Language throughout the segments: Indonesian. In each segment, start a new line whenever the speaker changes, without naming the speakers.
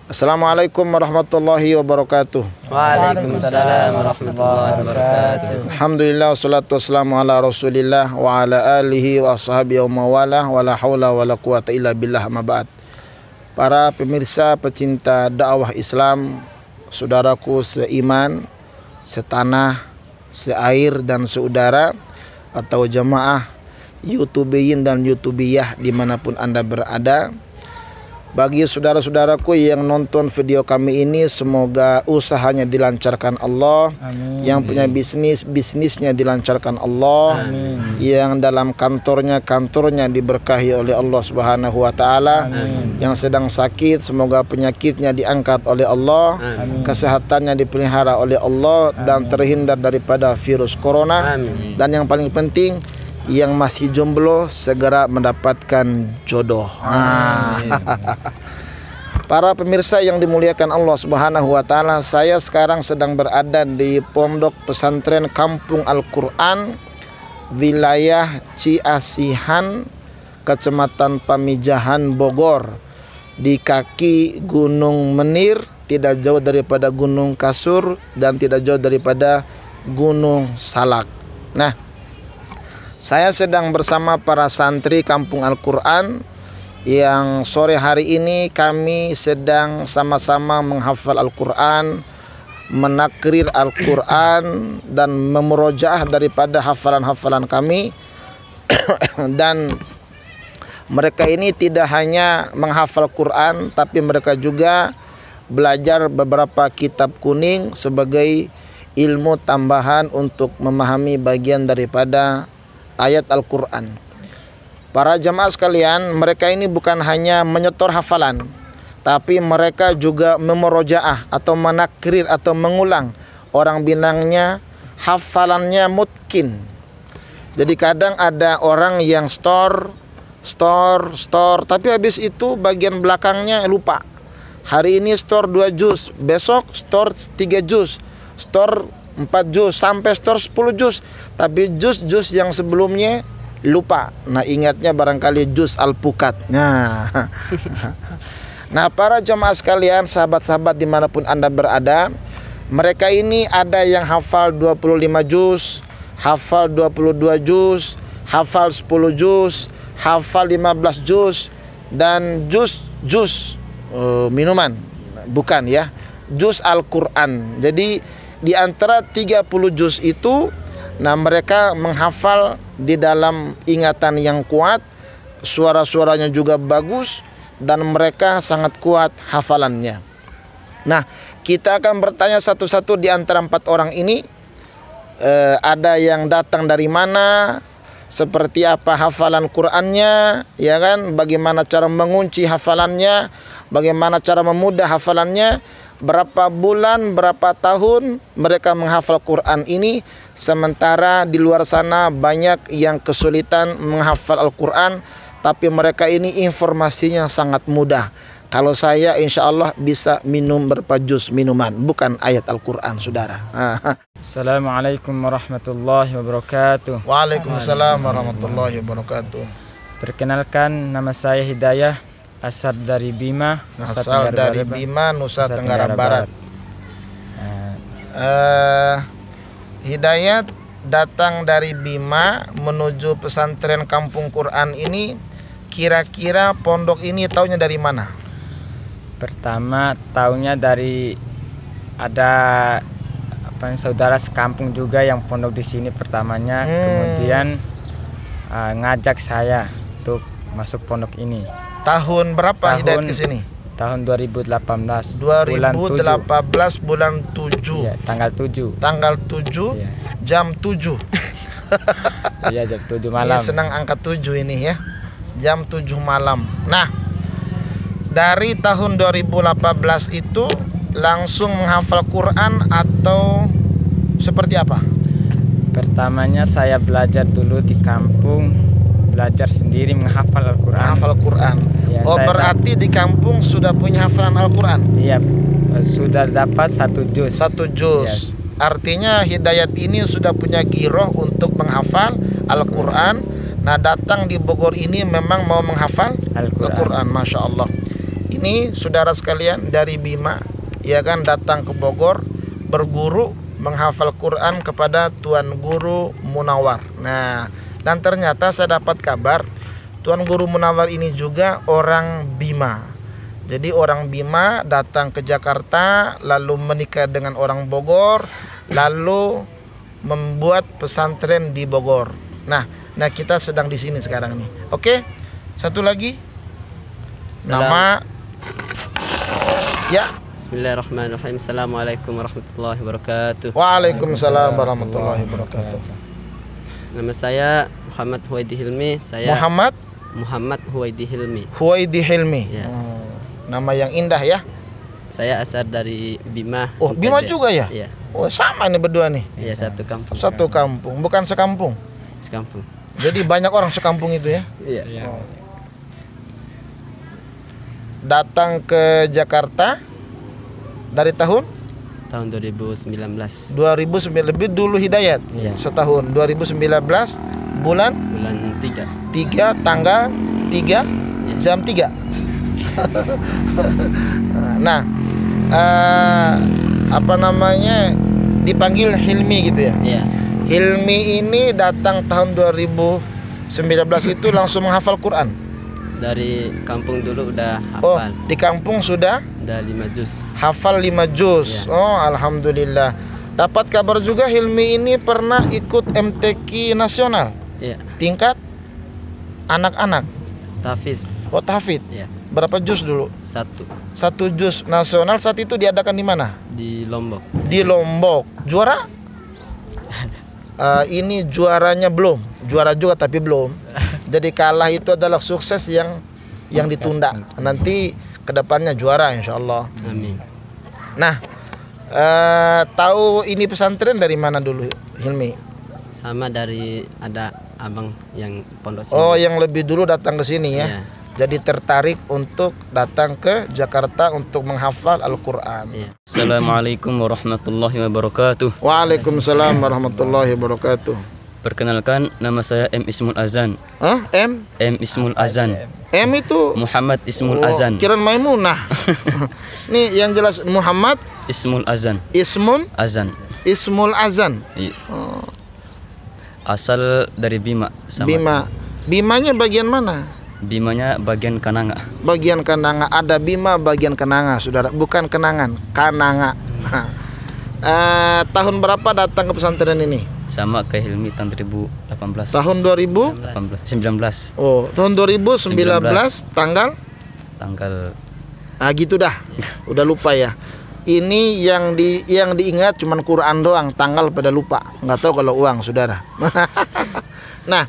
Assalamualaikum warahmatullahi wabarakatuh.
Waalaikumsalam warahmatullahi wabarakatuh.
Alhamdulillah wassalatu wassalamu ala Rasulillah wa ala alihi wa ashabihi wa mawalah wa la haula wa la quwata illa billah, amma ba'd. Para pemirsa pecinta dakwah Islam, saudaraku seiman, setanah, seair dan seudara, atau jamaah YouTubiyin dan YouTubiyah dimanapun Anda berada. Bagi saudara-saudaraku yang nonton video kami ini, semoga usahanya dilancarkan Allah.
Amin.
Yang punya bisnisnya dilancarkan Allah.
Amin.
Yang dalam kantornya diberkahi oleh Allah Subhanahu wa taala. Yang sedang sakit, semoga penyakitnya diangkat oleh Allah.
Amin.
Kesehatannya dipelihara oleh Allah. Amin. Dan terhindar daripada virus corona.
Amin.
Dan yang paling penting, yang masih jomblo segera mendapatkan jodoh. Para pemirsa yang dimuliakan Allah Subhanahu wa taala, saya sekarang sedang berada di Pondok Pesantren Kampung Al-Qur'an, wilayah Ciasihan, Kecamatan Pamijahan, Bogor, di kaki Gunung Menir, tidak jauh daripada Gunung Kasur dan tidak jauh daripada Gunung Salak. Nah, saya sedang bersama para santri Kampung Al-Qur'an yang sore hari ini kami sedang sama-sama menghafal Al-Qur'an, menakrir Al-Qur'an dan memurojaah daripada hafalan-hafalan kami. Dan mereka ini tidak hanya menghafal Quran, tapi mereka juga belajar beberapa kitab kuning sebagai ilmu tambahan untuk memahami bagian daripada ayat Al-Quran. Para jamaah sekalian, mereka ini bukan hanya menyetor hafalan, tapi mereka juga memurojaah atau menakrir atau mengulang. Orang bilangnya hafalannya mutkin. Jadi kadang ada orang yang store, tapi habis itu bagian belakangnya lupa. Hari ini store 2 juz, besok store 3 juz, store 4 juz, sampai store 10 juz. Tapi juz-juz yang sebelumnya lupa. Nah, ingatnya barangkali juz Al-Pukat. Nah, para jemaah sekalian, sahabat-sahabat dimanapun Anda berada, mereka ini ada yang hafal 25 juz, hafal 22 juz, hafal 10 juz, hafal 15 juz, dan juz minuman. Bukan ya, juz Al-Quran. Jadi di antara 30 juz itu, nah mereka menghafal di dalam ingatan yang kuat, suara-suaranya juga bagus, dan mereka sangat kuat hafalannya. Nah, kita akan bertanya satu-satu di antara 4 orang ini. Ada yang datang dari mana, seperti apa hafalan Qur'annya, ya kan? Bagaimana cara mengunci hafalannya, bagaimana cara memudah hafalannya. Berapa bulan, berapa tahun mereka menghafal Quran ini, sementara di luar sana banyak yang kesulitan menghafal Al-Quran, tapi mereka ini informasinya sangat mudah. Kalau saya insya Allah bisa minum berapa juz minuman, bukan ayat Al-Quran, saudara.
Assalamualaikum warahmatullahi wabarakatuh.
Waalaikumsalam warahmatullahi wabarakatuh.
Perkenalkan, nama saya Hidayah, asal dari Bima, Nusa Tenggara Barat.
Hidayat datang dari Bima menuju pesantren Kampung Quran ini. Kira-kira pondok ini taunya dari mana?
Pertama taunya dari ada saudara sekampung juga yang pondok di sini pertamanya. Kemudian ngajak saya untuk masuk pondok ini.
Tahun berapa Hidayat ke sini?
Tahun 2018.
2018 bulan 7.
Iya, tanggal 7.
Tanggal 7, iya. Jam 7.
Iya, jam 7 malam.
Ini senang angka 7 ini ya. Jam 7 malam. Nah, dari tahun 2018 itu langsung menghafal Quran atau seperti apa?
Pertamanya saya belajar dulu di kampung, belajar sendiri menghafal Al-Quran.
Menghafal Quran. Ya, berarti di kampung sudah punya hafalan Al-Quran?
Iya, sudah dapat 1 juz.
1 juz. Yes. Artinya Hidayat ini sudah punya giroh untuk menghafal Al-Quran. Nah, datang di Bogor ini memang mau menghafal Al-Quran. Masya Allah. Ini saudara sekalian dari Bima, ya kan, datang ke Bogor berguru menghafal Quran kepada Tuan Guru Munawar. Nah, dan ternyata saya dapat kabar Tuan Guru Munawar ini juga orang Bima. Jadi orang Bima datang ke Jakarta, lalu menikah dengan orang Bogor, lalu membuat pesantren di Bogor. Nah kita sedang di sini sekarang nih. Oke, satu lagi. Nama ya.
Bismillahirrahmanirrahim. Assalamualaikum warahmatullahi wabarakatuh.
Waalaikumsalam warahmatullahi wabarakatuh.
Nama saya Muhammad Huwaidi Hilmi. Muhammad Huwaidi Hilmi.
Huwaidi Hilmi.
Ya.
Nama yang indah ya.
Saya asal dari Bima.
Oh, Bima juga ya?
Iya.
Oh, sama nih berdua nih.
Iya, satu kampung.
Satu kampung, bukan sekampung.
Sekampung.
Jadi banyak orang sekampung itu ya.
Iya.
Oh. Datang ke Jakarta dari tahun
2019.
2009, lebih dulu Hidayat.
Iya.
Setahun 2019 bulan 3 tanggal 3 jam 3. Nah, apa namanya, dipanggil Hilmi gitu ya.
Iya.
Hilmi ini datang tahun 2019 itu langsung menghafal Quran.
Dari kampung dulu udah
Oh,
hafal.
di kampung sudah
Udah 5 juz.
hafal 5 juz.
Iya.
Oh, alhamdulillah. Dapat kabar juga Hilmi ini pernah ikut MTQ nasional
Iya.
tingkat anak-anak.
Tahfiz.
Oh, tahfidz.
Iya.
Berapa juz dulu?
1
1 juz nasional. Saat itu diadakan di mana?
di Lombok.
Di Lombok. Juara? Ini juaranya belum. Juara juga tapi belum. Jadi kalah itu adalah sukses yang ditunda. Nanti kedepannya juara insya Allah.
Amin.
Nah, tahu ini pesantren dari mana dulu, Hilmi?
Sama dari ada abang yang pondok sini.
Oh, yang lebih dulu datang ke sini ya.
Iya.
Jadi tertarik untuk datang ke Jakarta untuk menghafal Al-Quran.
Iya.
Assalamualaikum warahmatullahi wabarakatuh.
Waalaikumsalam warahmatullahi wabarakatuh.
Perkenalkan, nama saya M. Ismul Azan.
M?
M. Ismul Azan.
M itu?
Muhammad Ismul
Oh,
Azan.
kirain Maimunah. Nih yang jelas Muhammad
Ismul Azan.
Ismul Azan.
Iya. Asal dari Bima. Sama.
Bimanya bagian mana?
Bimanya bagian Kananga.
Bagian Kananga. Ada Bima bagian Kananga, saudara. Bukan Kenangan, Kananga. Tahun berapa datang ke pesantren ini?
Sama kayak Hilmi tahun 2018.
Tahun 2000?
19.
Oh, tahun 2019 tanggal? Gitu dah. Udah lupa ya. Ini yang diingat cuman Quran doang, tanggal pada lupa. Nggak tahu kalau uang, saudara. Nah,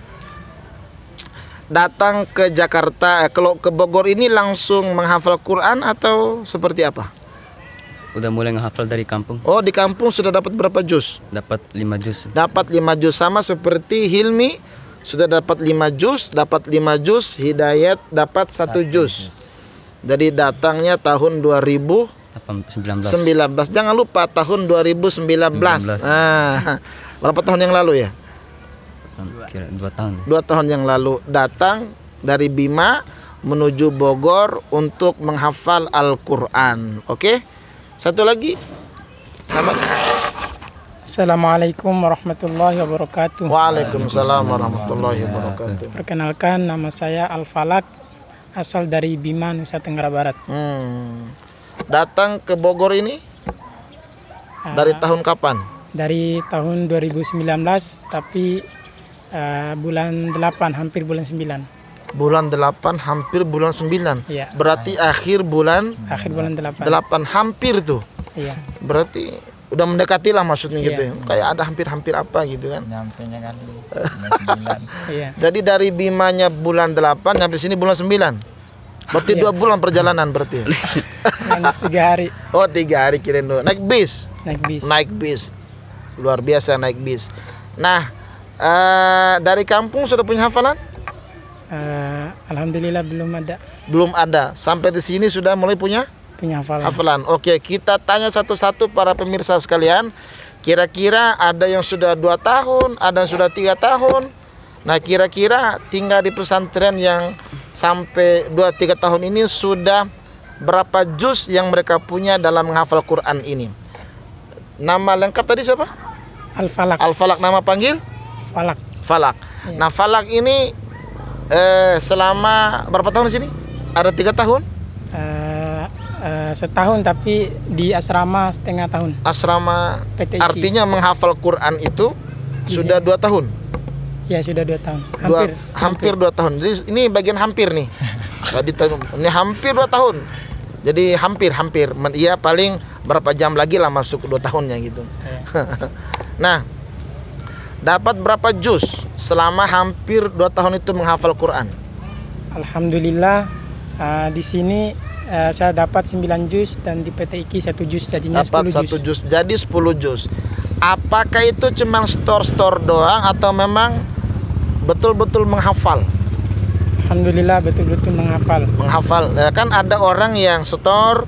datang ke Jakarta, kalau ke Bogor ini langsung menghafal Quran atau seperti apa?
Udah mulai ngehafal dari kampung.
Oh, di kampung sudah dapat berapa juz?
Dapat 5 juz.
Dapat 5 juz, sama seperti Hilmi sudah dapat 5 juz, Hidayat dapat 1 juz. Jadi datangnya tahun 2019. Jangan lupa tahun 2019. Berapa tahun yang lalu ya?
Kira 2 tahun.
2 tahun yang lalu datang dari Bima menuju Bogor untuk menghafal Al-Quran. Oke? Satu lagi.
Assalamualaikum warahmatullahi wabarakatuh.
Waalaikumsalam warahmatullahi wabarakatuh.
Perkenalkan, nama saya Al-Falak, asal dari Bima, Nusa Tenggara Barat.
Datang ke Bogor ini dari tahun kapan?
Dari tahun 2019, tapi bulan 8, hampir bulan 9.
Bulan 8 hampir bulan 9.
Iya.
Berarti akhir bulan
8.
8 hampir tuh.
Iya.
Berarti udah mendekati lah maksudnya
Iya.
gitu ya. Kayak ada hampir-hampir apa gitu kan.
Nyampenya kali bulan 9.
Iya.
Jadi dari Bimanya bulan 8 sampai sini bulan 9. Berarti 2 bulan perjalanan berarti.
3 hari
Oh, 3 hari kirain dulu. Naik bis.
naik bis.
Luar biasa naik bis. Nah, dari kampung sudah punya hafalan?
Alhamdulillah belum ada.
Belum ada. Sampai di sini sudah mulai punya
Hafalan.
hafalan. Oke, kita tanya satu-satu para pemirsa sekalian. Kira-kira ada yang sudah 2 tahun, ada yang sudah 3 tahun. Nah, kira-kira tinggal di pesantren yang sampai 2-3 tahun ini sudah berapa juz yang mereka punya dalam menghafal Quran ini. Nama lengkap tadi siapa?
Al-Falak.
Al-Falak, nama panggil?
Falak.
Falak.
Iya.
Nah, Falak ini selama berapa tahun di sini? Ada 3 tahun?
Setahun, tapi di asrama setengah tahun.
Asrama,
PTIQ.
artinya menghafal Quran itu
Di
sudah
sini.
2 tahun.
Ya, sudah 2 tahun.
Hampir 2 tahun. Jadi ini bagian hampir nih. Tadi ini hampir 2 tahun. Jadi hampir. Iya, paling berapa jam lagi lah masuk 2 tahunnya gitu. Nah, dapat berapa juz selama hampir 2 tahun itu menghafal Quran?
Alhamdulillah, di sini saya dapat 9 juz dan di PTIQ 1 juz, jadinya
Dapat
10
1
juz.
juz, jadi 10 juz. Apakah itu cuma store doang atau memang betul-betul menghafal?
Alhamdulillah betul-betul menghafal.
Menghafal, ya kan ada orang yang store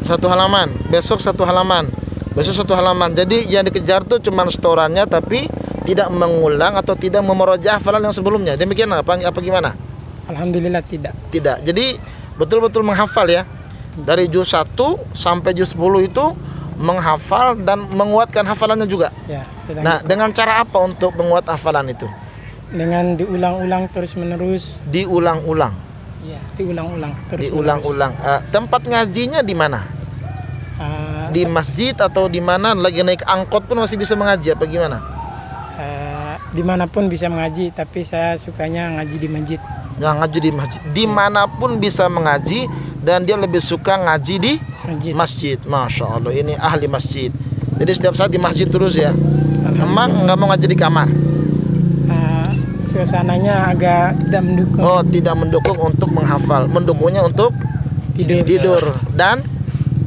1 halaman, besok 1 halaman, besok 1 halaman. Jadi yang dikejar tuh cuma storannya, tapi tidak mengulang atau tidak memurojaah hafalan yang sebelumnya. Demikian apa gimana?
Alhamdulillah tidak.
Tidak. Jadi betul-betul menghafal ya. Dari juz 1 sampai juz 10 itu menghafal dan menguatkan hafalannya juga.
Ya,
Nah, dengan cara apa untuk menguat hafalan itu?
dengan diulang-ulang terus-menerus.
Diulang-ulang.
Ya, diulang-ulang terus.
Diulang-ulang. Tempat ngajinya di mana? Di masjid atau di mana? Lagi naik angkot pun masih bisa mengaji apa gimana?
Dimanapun bisa mengaji, tapi saya sukanya ngaji di masjid.
Yang ngaji di masjid. Dimanapun bisa mengaji dan dia lebih suka ngaji di masjid. Masya Allah, ini ahli masjid. Jadi setiap saat di masjid terus ya. Emang nggak mau ngaji di kamar?
Suasananya agak tidak mendukung.
Oh, tidak mendukung untuk menghafal. Mendukungnya untuk tidur dan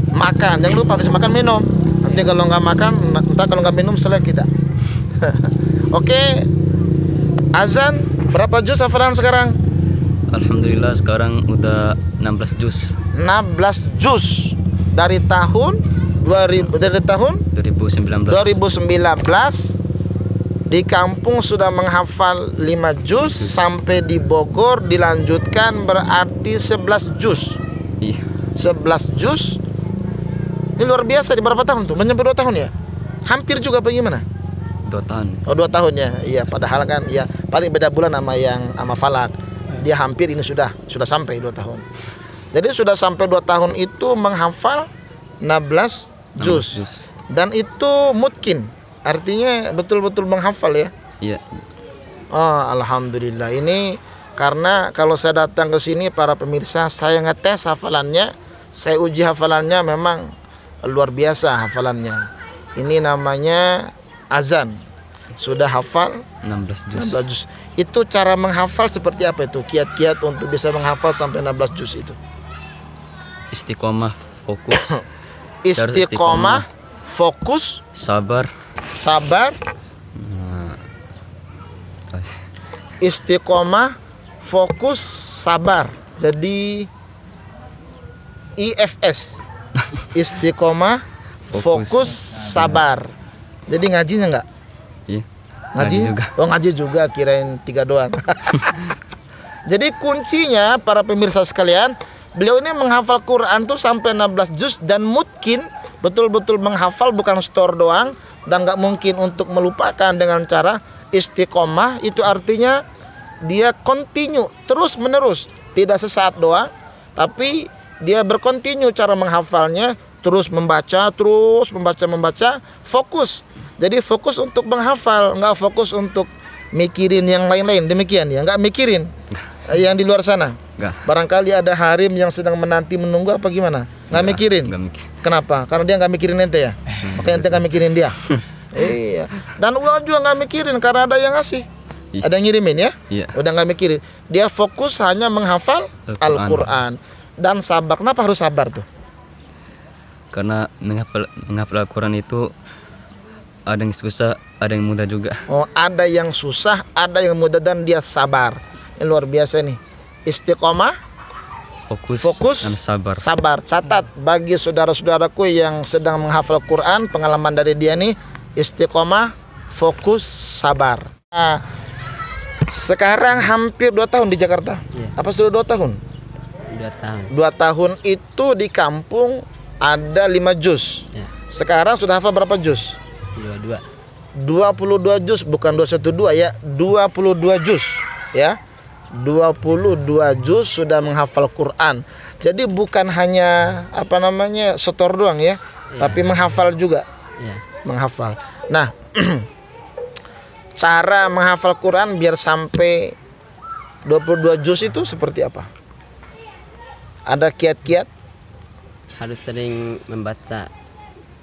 makan. Jangan lupa habis makan minum. Nanti kalau nggak makan, entah kalau nggak minum selek kita. Oke. Azan berapa juz hafalan sekarang?
Alhamdulillah sekarang udah 16 juz.
16 juz dari tahun
2019.
Di kampung sudah menghafal 5 juz, sampai di Bogor dilanjutkan berarti 11 juz.
Iya.
11 juz. Ini luar biasa. Di berapa tahun tuh? Menyampai 2 tahun ya? Hampir juga apa gimana?
2 tahun.
Oh, 2 tahun ya. Iya, padahal kan ya paling beda bulan sama Falak. Dia hampir ini sudah sampai 2 tahun. Jadi sudah sampai 2 tahun itu menghafal 16 juz. Dan itu mutkin. Artinya betul-betul menghafal ya.
Iya.
Oh, alhamdulillah. Ini karena kalau saya datang ke sini para pemirsa, saya ngetes hafalannya, saya uji hafalannya, memang luar biasa hafalannya. Ini namanya azan. Sudah hafal
16 juz.
16 juz. Itu cara menghafal seperti apa itu? Kiat-kiat untuk bisa menghafal sampai 16 juz itu.
Istiqomah, fokus.
Istiqomah, fokus,
Sabar.
Istiqomah, fokus, sabar. Jadi IFS. Istiqomah, fokus, sabar. Jadi ngajinya enggak?
Iya.
Ngaji
juga.
Oh, ngaji juga, kirain 3 doang. Jadi kuncinya para pemirsa sekalian, beliau ini menghafal Quran tuh sampai 16 juz dan mungkin betul-betul menghafal, bukan store doang, dan nggak mungkin untuk melupakan dengan cara istiqomah. Itu artinya dia continue, terus menerus, tidak sesaat doang, tapi dia berkontinu cara menghafalnya, terus membaca, fokus. Jadi fokus untuk menghafal, nggak fokus untuk mikirin yang lain-lain. Demikian ya, nggak mikirin yang di luar sana.
Enggak.
Barangkali ada harim yang sedang menanti menunggu apa gimana? Nggak mikirin.
Enggak mikir.
Kenapa? Karena dia nggak mikirin ente ya. Makanya ente nggak mikirin dia. Iya. Dan uang juga nggak mikirin karena ada yang ngasih.
Iya.
Ada yang ngirimin ya.
Iya.
Udah nggak mikirin. Dia fokus hanya menghafal Al-Quran. Dan sabar. Kenapa harus sabar tuh?
Karena menghafal Al-Quran itu ada yang susah, ada yang mudah juga.
Oh, ada yang susah, ada yang mudah, dan dia sabar. Ini luar biasa nih. Istiqomah, fokus
dan sabar.
Sabar. Catat bagi saudara-saudaraku yang sedang menghafal Quran, pengalaman dari dia nih, istiqomah, fokus, sabar. Nah, sekarang hampir 2 tahun di Jakarta.
Iya.
Apa sudah 2 tahun?
2 tahun.
2 tahun itu di kampung ada 5 juz.
Ya.
Sekarang sudah hafal berapa juz?
22.
22 juz, bukan 212 ya, 22 juz ya. 22 juz sudah menghafal Quran. Jadi bukan hanya setor doang ya, tapi menghafal juga.
Ya.
Menghafal. Nah, cara menghafal Quran biar sampai 22 juz itu seperti apa? Ada kiat-kiat?
Harus sering membaca.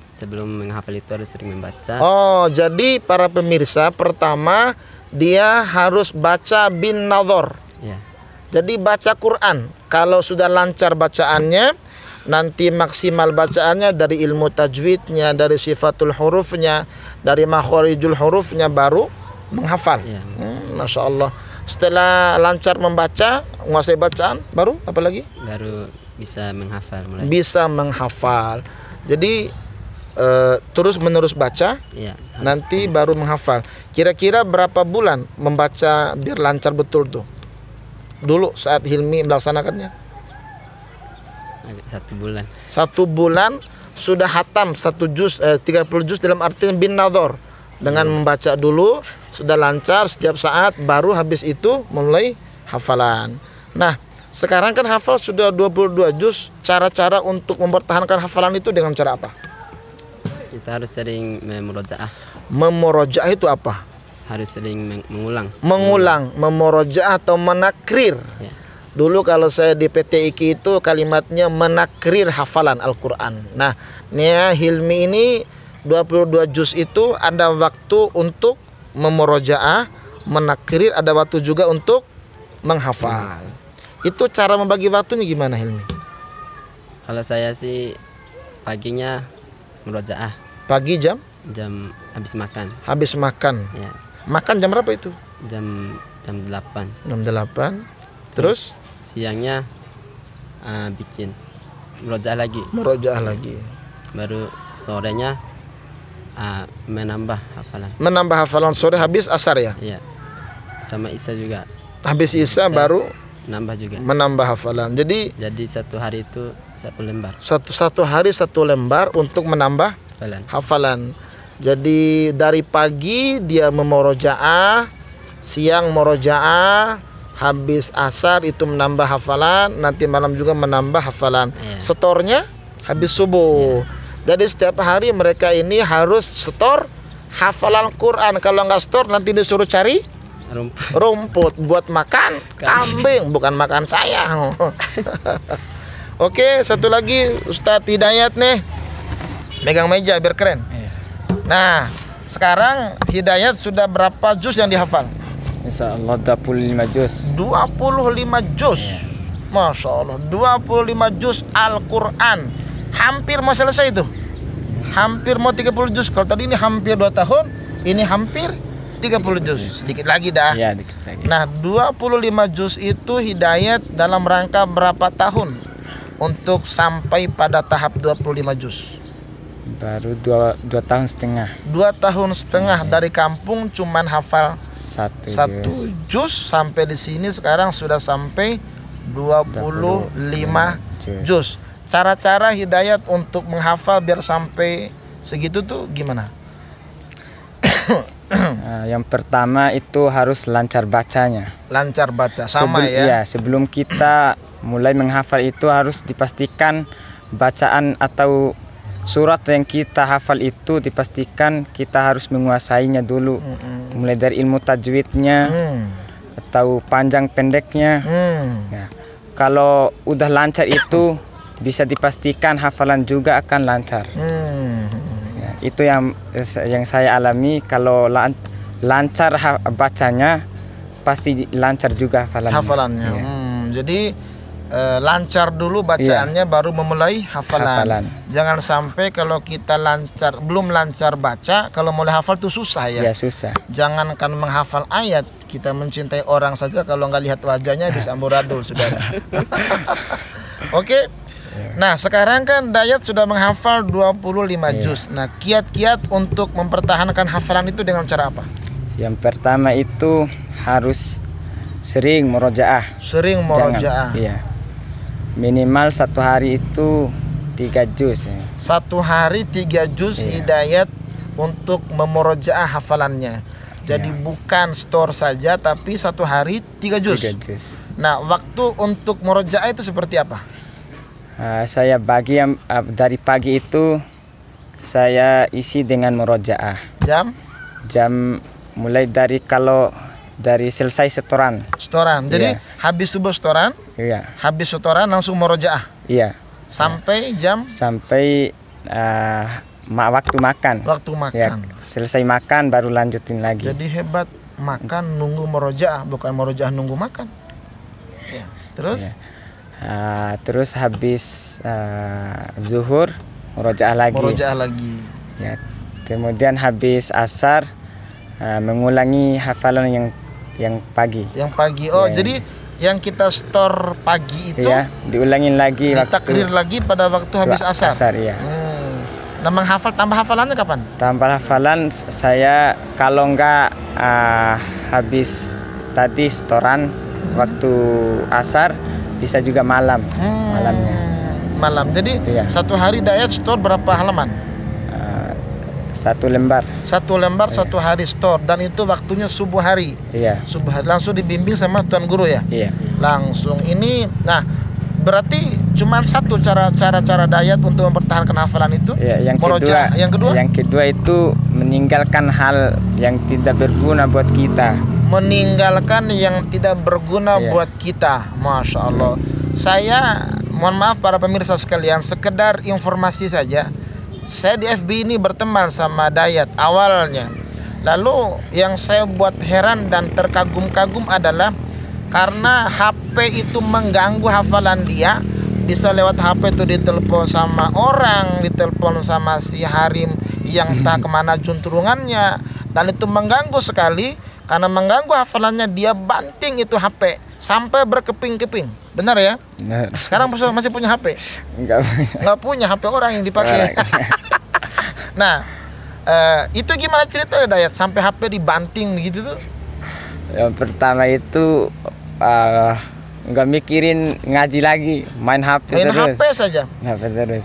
Sebelum menghafal itu harus sering membaca.
Oh, jadi para pemirsa, pertama dia harus baca bin nadhar.
Ya.
Jadi baca Quran. Kalau sudah lancar bacaannya, nanti maksimal bacaannya dari ilmu tajwidnya, dari sifatul hurufnya, dari makharijul hurufnya, baru menghafal.
Ya.
Masya Allah. Setelah lancar membaca, menguasai bacaan, baru apa lagi?
Baru bisa menghafal mulai.
Bisa menghafal. Jadi terus menerus baca,
Ya,
nanti baru menghafal. Kira-kira berapa bulan membaca biar lancar betul tuh? Dulu saat Hilmi melaksanakannya
1 bulan.
1 bulan sudah hatam 1 juz, 30 juz dalam artian bin nadhar. Dengan membaca dulu sudah lancar setiap saat, baru habis itu mulai hafalan. Nah, sekarang kan hafal sudah 22 juz. Cara-cara untuk mempertahankan hafalan itu dengan cara apa?
Kita harus sering memurojaah.
Memurojaah itu apa?
Harus sering mengulang.
Mengulang, memurojaah atau menakrir.
Ya.
Dulu kalau saya di PT IKI itu kalimatnya menakrir hafalan Al-Quran. Nah, Hilmi ini 22 juz itu ada waktu untuk memurojaah, menakrir, ada waktu juga untuk menghafal. Itu cara membagi waktunya gimana, Hilmi?
Kalau saya sih paginya murojaah.
Pagi jam
Habis makan.
habis makan.
Ya.
Makan jam berapa itu?
Jam 8.
Jam 8. Terus
siangnya bikin murojaah lagi.
murojaah lagi.
Baru sorenya menambah hafalan.
Menambah hafalan sore habis asar ya.
Ya. Sama Isya juga.
Habis Isya baru
Nambah juga.
menambah hafalan. Jadi
1 hari itu 1 lembar
satu hari 1 lembar untuk menambah
hafalan.
hafalan. Jadi dari pagi dia memurojaah, siang murojaah, habis asar itu menambah hafalan, nanti malam juga menambah hafalan.
Iya.
Setornya habis subuh. Jadi setiap hari mereka ini harus setor hafalan Quran. Kalau nggak setor nanti disuruh cari rumput buat makan kambing, bukan makan saya. Oke, satu lagi Ustadz Hidayat nih, megang meja biar keren. Nah, sekarang Hidayat sudah berapa juz yang dihafal?
Insyaallah 25 juz.
25 juz. Masya Allah, 25 juz Al-Quran. Hampir mau selesai itu. Hampir mau 30 juz. Kalau tadi ini hampir 2 tahun, ini hampir 30 juz. Sedikit lagi dah.
Ya, dikit lagi.
Nah, 25 juz itu Hidayat dalam rangka berapa tahun untuk sampai pada tahap 25 juz?
Baru 2 tahun setengah.
2 tahun setengah dari kampung cuman hafal 1 juz, sampai di sini sekarang sudah sampai 25 juz. Cara-cara Hidayat untuk menghafal biar sampai segitu tuh gimana?
Yang pertama itu harus lancar bacanya.
Lancar baca sama ya.
Iya, sebelum kita mulai menghafal itu harus dipastikan bacaan atau surat yang kita hafal itu dipastikan kita harus menguasainya dulu. Mulai dari ilmu tajwidnya atau panjang pendeknya. Nah, kalau udah lancar itu bisa dipastikan hafalan juga akan lancar. Ya, itu yang saya alami. Kalau lancar bacanya pasti lancar juga hafalannya.
Ya. Jadi lancar dulu bacaannya, baru memulai hafalan. Jangan sampai kalau kita belum lancar baca, kalau mulai hafal tuh susah ya.
Ya, susah.
Jangankan menghafal ayat, kita mencintai orang saja kalau nggak lihat wajahnya bisa amburadul, saudara. Oke. Nah, sekarang kan Dayat sudah menghafal 25 juz. Nah, kiat-kiat untuk mempertahankan hafalan itu dengan cara apa?
Yang pertama itu harus sering murojaah.
Sering murojaah.
Iya. minimal satu hari itu 3 juz ya.
Satu hari 3 juz hidayat untuk memurojaah hafalannya. Jadi bukan store saja, tapi satu hari 3 juz.
3 juz.
Nah, waktu untuk murojaah itu seperti apa?
Saya bagi yang dari pagi itu saya isi dengan murojaah. Jam mulai dari kalau dari selesai setoran.
Jadi habis subuh setoran.
Iya.
Habis setoran langsung murojaah.
Iya.
Sampai
waktu makan.
Waktu makan.
Ya, selesai makan baru lanjutin lagi.
Jadi hebat, makan nunggu murojaah, bukan murojaah nunggu makan. Ya. Terus?
Ya. Terus habis zuhur murojaah lagi. Ya. Kemudian habis asar mengulangi hafalan yang pagi.
Yang pagi. Oh, jadi yang kita store pagi itu
diulangin lagi,
ditakrir lagi pada waktu habis asar.
Ya.
Nah, tambah hafalannya kapan?
Tambah hafalan saya kalau enggak habis tadi setoran waktu asar, bisa juga malamnya.
Malam. Jadi satu hari dayat store berapa halaman?
1 lembar.
1 lembar satu hari store, dan itu waktunya subuh hari.
Iya.
Subuh hari langsung dibimbing sama tuan guru ya.
Iya.
Langsung ini. Nah, berarti cuma satu cara dayat untuk mempertahankan hafalan itu.
Iya. Yang kedua itu meninggalkan hal yang tidak berguna buat kita.
Meninggalkan yang tidak berguna buat kita. Masya Allah. Saya mohon maaf para pemirsa sekalian, sekedar informasi saja. Saya di FB ini berteman sama dayat awalnya. Lalu yang saya buat heran dan terkagum-kagum adalah karena HP itu mengganggu hafalan dia. Bisa lewat HP itu ditelepon sama orang, ditelepon sama si Harim yang entah kemana junturungannya. Dan itu mengganggu sekali. Karena mengganggu hafalannya, dia banting itu HP sampai berkeping-keping. Benar ya?
Benar.
Sekarang masih punya HP? Nggak punya HP orang yang dipakai. Nah, itu gimana ceritanya dayat sampai HP dibanting begitu tuh?
Yang pertama itu nggak mikirin ngaji lagi, main HP
main
terus.
HP saja.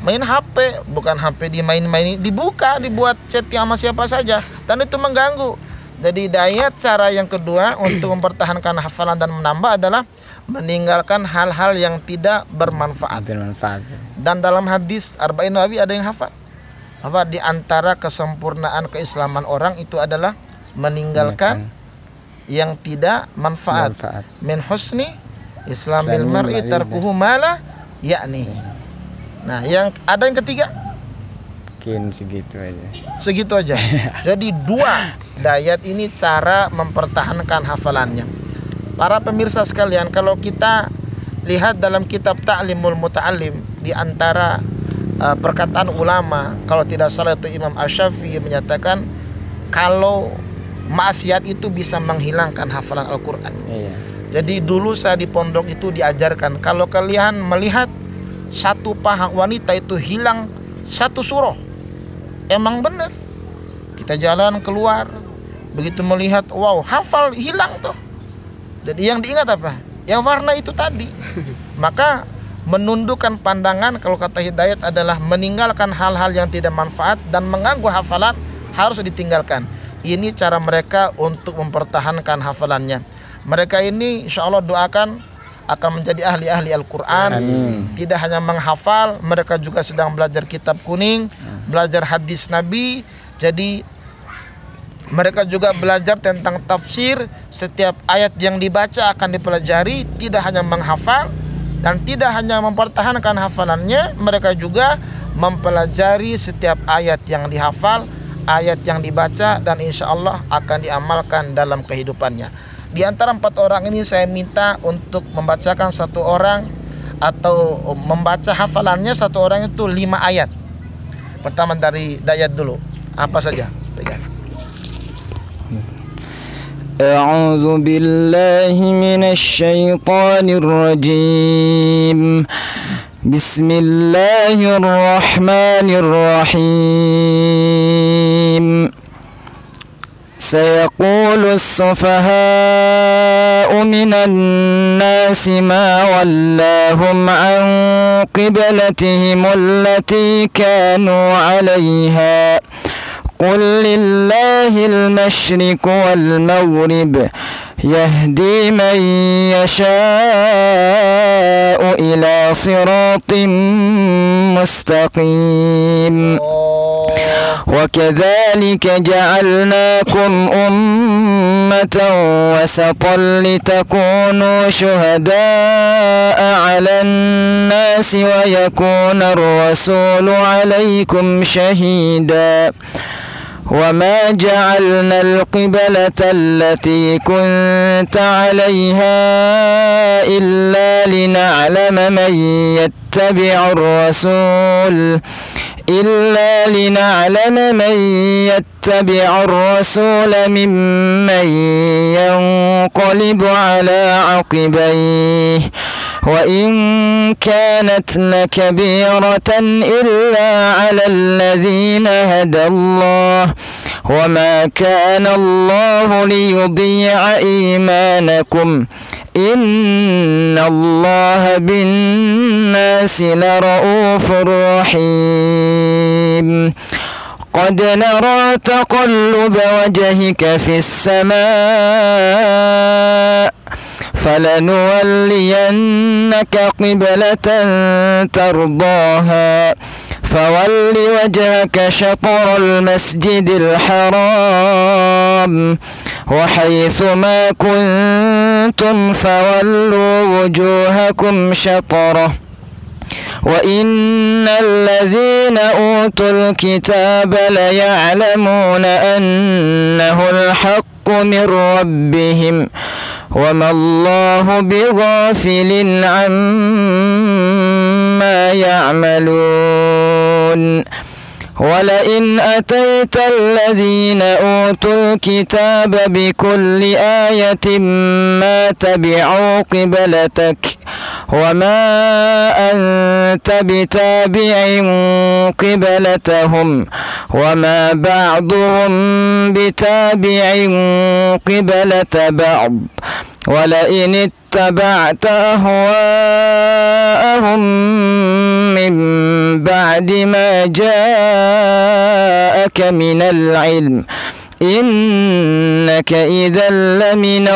Main HP, bukan HP dimain-main, dibuat chatting sama siapa saja, dan itu mengganggu. Jadi dayat cara yang kedua untuk mempertahankan hafalan dan menambah adalah meninggalkan hal-hal yang tidak bermanfaat. Dan dalam hadis Arba'in Nawawi ada yang hafal. Apa di antara kesempurnaan keislaman orang itu adalah meninggalkan yang tidak manfaat. Min husni islamil mar'i tarkuhu mala yakni. Nah, ada yang ketiga?
Mungkin segitu aja.
Jadi 2 dayat ini cara mempertahankan hafalannya. Para pemirsa sekalian, kalau kita lihat dalam kitab Ta'limul Muta'allim, di antara perkataan ulama, kalau tidak salah itu Imam Asy-Syafi'i menyatakan kalau maksiat itu bisa menghilangkan hafalan Al-Quran. Jadi dulu saya di pondok itu diajarkan, kalau kalian melihat satu paha wanita itu hilang 1 surah, emang benar. Kita jalan keluar, begitu melihat, wow, hafal hilang tuh. Jadi yang diingat apa? Ya warna itu tadi. Maka menundukkan pandangan, kalau kata hidayat adalah meninggalkan hal-hal yang tidak manfaat dan mengganggu hafalan, harus ditinggalkan. Ini cara mereka untuk mempertahankan hafalannya. Mereka ini insya Allah doakan akan menjadi ahli-ahli Al-Quran. Tidak hanya menghafal, mereka juga sedang belajar kitab kuning, belajar hadis Nabi. Jadi mereka juga belajar tentang tafsir. Setiap ayat yang dibaca akan dipelajari. Tidak hanya menghafal dan tidak hanya mempertahankan hafalannya, mereka juga mempelajari setiap ayat yang dihafal, ayat yang dibaca, dan insya Allah akan diamalkan dalam kehidupannya. Di antara 4 orang ini saya minta untuk membacakan 1 orang atau membaca hafalannya 1 orang itu 5 ayat. Pertama dari dayat dulu. Apa saja? Pegang.
A'udzu billahi minasy syaithanir rajim. Bismillahirrahmanirrahim. سيقول السفهاء من الناس ما ولاهم عن قبلتهم التي كانوا عليها قل لله المشرق والمغرب يهدي من يشاء إلى صراط مستقيم وكذلك جعلناكم أمة وسطا لتكونوا شهداء على الناس ويكون الرسول عليكم شهيدا وما جعلنا القبلة التي كنت عليها إلا لنعلم من يتبع الرسول ممن ينقلب على عقبيه وإن كانت لكبيرة إلا على الذين هدى الله وما كان الله ليضيع إيمانكم إن الله بالناس لرؤوف رحيم قد نرى تقلب وجهك في السماء فلنولينك قبلة ترضاها فول وجهك شطر المسجد الحرام وحيث ما كنتم فولوا وجوهكم شطره وإن الذين أوتوا الكتاب ليعلمون أنه الحق من ربهم وما الله بغافل عما يعملون ولئن أتيت الذين أوتوا الكتاب بكل آية ما تبعوا قبلتك وما أنت بتابع قبلتهم وما بعضهم بتابع قبلة بعض ولئن اتبعت أهواءهم من بعد ما جاءك من العلم إنك إذا لمن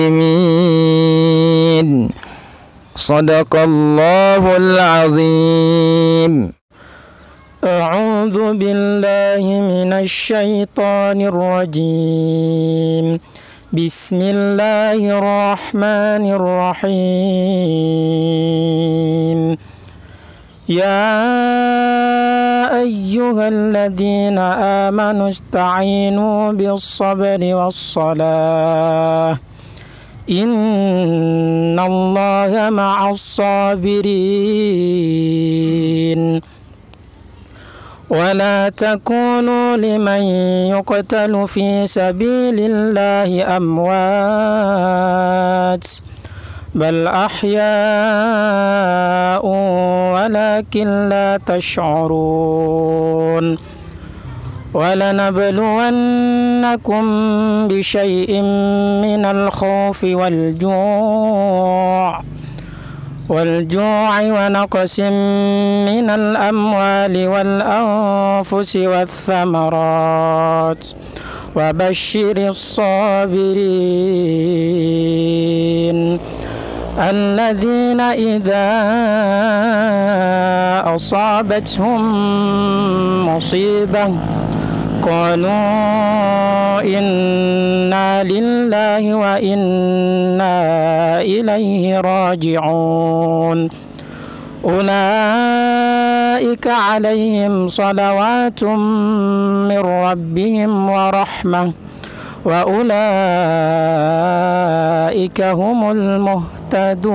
الظالمين صدق الله العظيم. أعوذ بالله من الشيطان الرجيم. بسم الله الرحمن الرحيم. يا أيها الذين آمنوا استعينوا بالصبر والصلاة إن الله مع الصابرين ولا تكونوا لمن يقتل في سبيل الله أموات بل أحياء ولكن لا تشعرون ولنبلونكم بشيء من الخوف والجوع ونقص من الأموال والأنفس والثمرات وبشر الصابرين الذين إذا أصابتهم مصيبة قالوا إنا لله وإنا إليه راجعون أولئك عليهم صلوات من ربهم ورحمة وأولئك هم المهتدون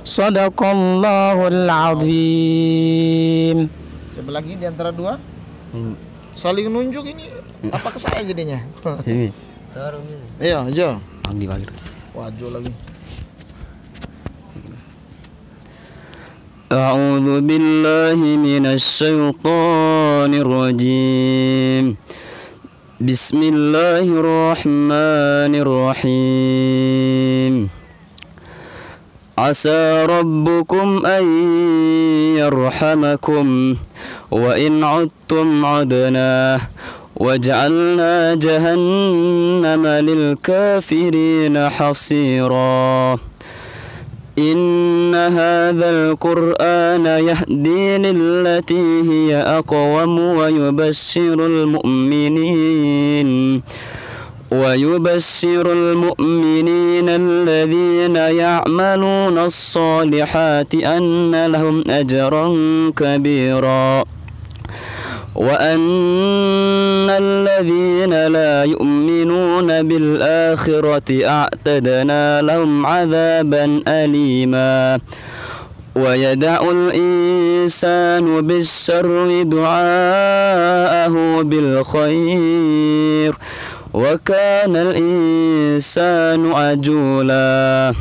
صدق الله العظيم.
Sebelah lagi di antara dua saling nunjuk ini apa ke saya jadinya?
Ini.
Iya, Jo.
Ambil lagi.
Wah, Jo lagi.
أعوذ بالله من الشيطان الشيطان الرجيم بسم الله الرحمن الرحيم عسى ربكم أن يرحمكم وإن عدتم عدنا وجعلنا جهنم للكافرين حصيرا إن هذا القرآن يهدي للتي هي أقوم ويبشر المؤمنين الذين يعملون الصالحات أن لهم أجرا كبيرا وأن الذين لا يؤمنون بالآخرة أعتدنا لهم عذابا أليما ويدع الإنسان بالشر دعاءه بالخير وكان الإنسان عجولا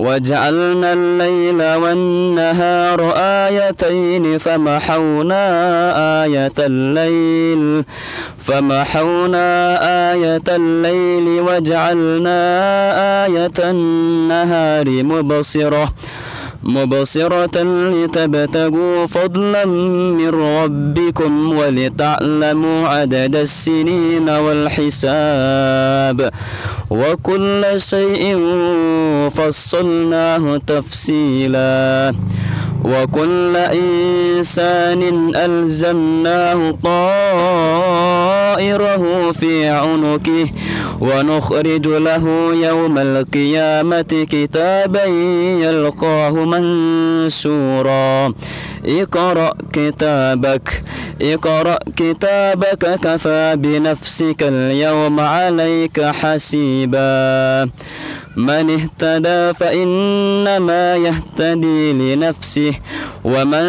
وجعلنا الليل والنهار آيتين فمحونا آية الليل وجعلنا آية النهار مبصرة لتبتغوا فضلا من ربكم ولتعلموا عدد السنين والحساب وكل شيء فصلناه تفصيلا وكل إنسان ألزمناه طائره في عنقه ونخرج له يوم القيامة كتابا يلقاه منشورا اقرأ كتابك كفى بنفسك اليوم عليك حسيبا من اهتدى فإنما يهتدي لنفسه ومن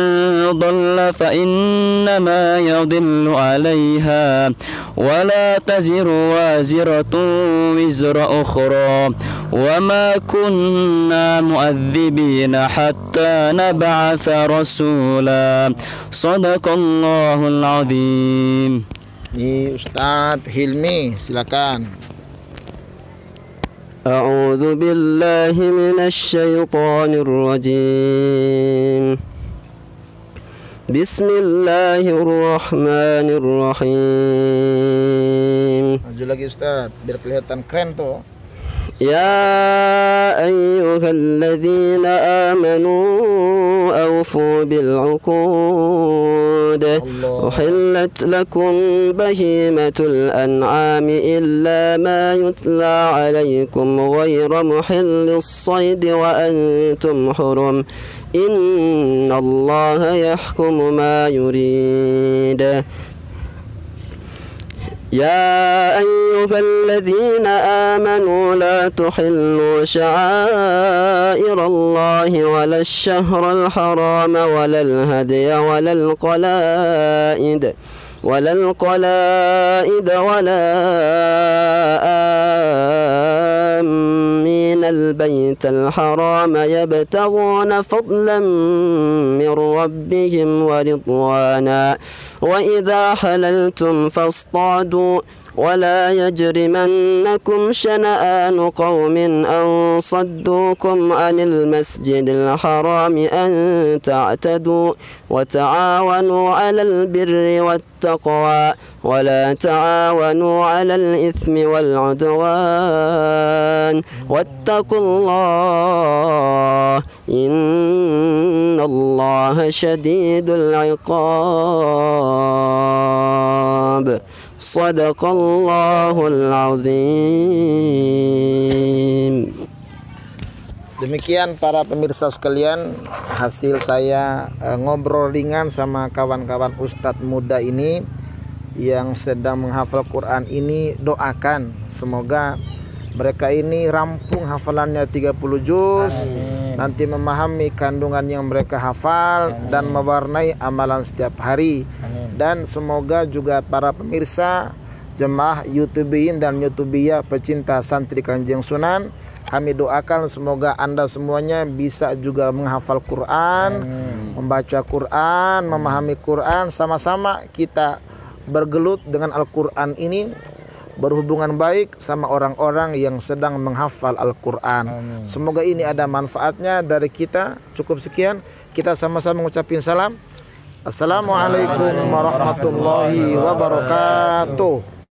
ضل فإنما يضل عليها ولا تزر وازرة وزر أخرى وما كنا مؤذبين حتى نبعث رسولا صدق الله العظيم.
Ini Ustadz Hilmi, silakan.
أعوذ بالله من الشيطان الرجيم بسم الله الرحمن الرحيم.
Maju lagi Ustadz, biar kelihatan keren tuh.
يا أيها الذين آمنوا أوفوا بالعقود أحلت لكم بهيمة الأنعام إلا ما يتلى عليكم غير محل الصيد وأنتم حرم إن الله يحكم ما يريد. يا أيها الذين آمنوا لا تحلوا شعائر الله ولا الشهر الحرام ولا الهدي ولا القلائد ولا آمين البيت الحرام يبتغون فضلا من ربهم ورضوانا وإذا حللتم فاصطادوا ولا يجرمنكم شنآن قوم أن صدوكم عن المسجد الحرام أن تعتدوا وتعاونوا على البر والتقوى ولا تعاونوا على الإثم والعدوان واتقوا الله إن الله شديد العقاب. Sadaqallahul azim.
Demikian para pemirsa sekalian, hasil saya ngobrol ringan sama kawan-kawan ustadz muda ini yang sedang menghafal Quran ini. Doakan semoga mereka ini rampung hafalannya 30 juz, nanti memahami kandungan yang mereka hafal dan mewarnai amalan setiap hari. Dan semoga juga para pemirsa jemaah YouTubiyin dan YouTubiyah pecinta santri Kanjeng Sunan, Kami doakan semoga Anda semuanya bisa juga menghafal Quran, membaca Quran, memahami Quran. Sama-sama kita bergelut dengan Al-Quran ini, berhubungan baik sama orang-orang yang sedang menghafal Al-Quran. Semoga ini ada manfaatnya dari kita. Cukup sekian, kita sama-sama mengucapkan salam. Assalamualaikum warahmatullahi wabarakatuh.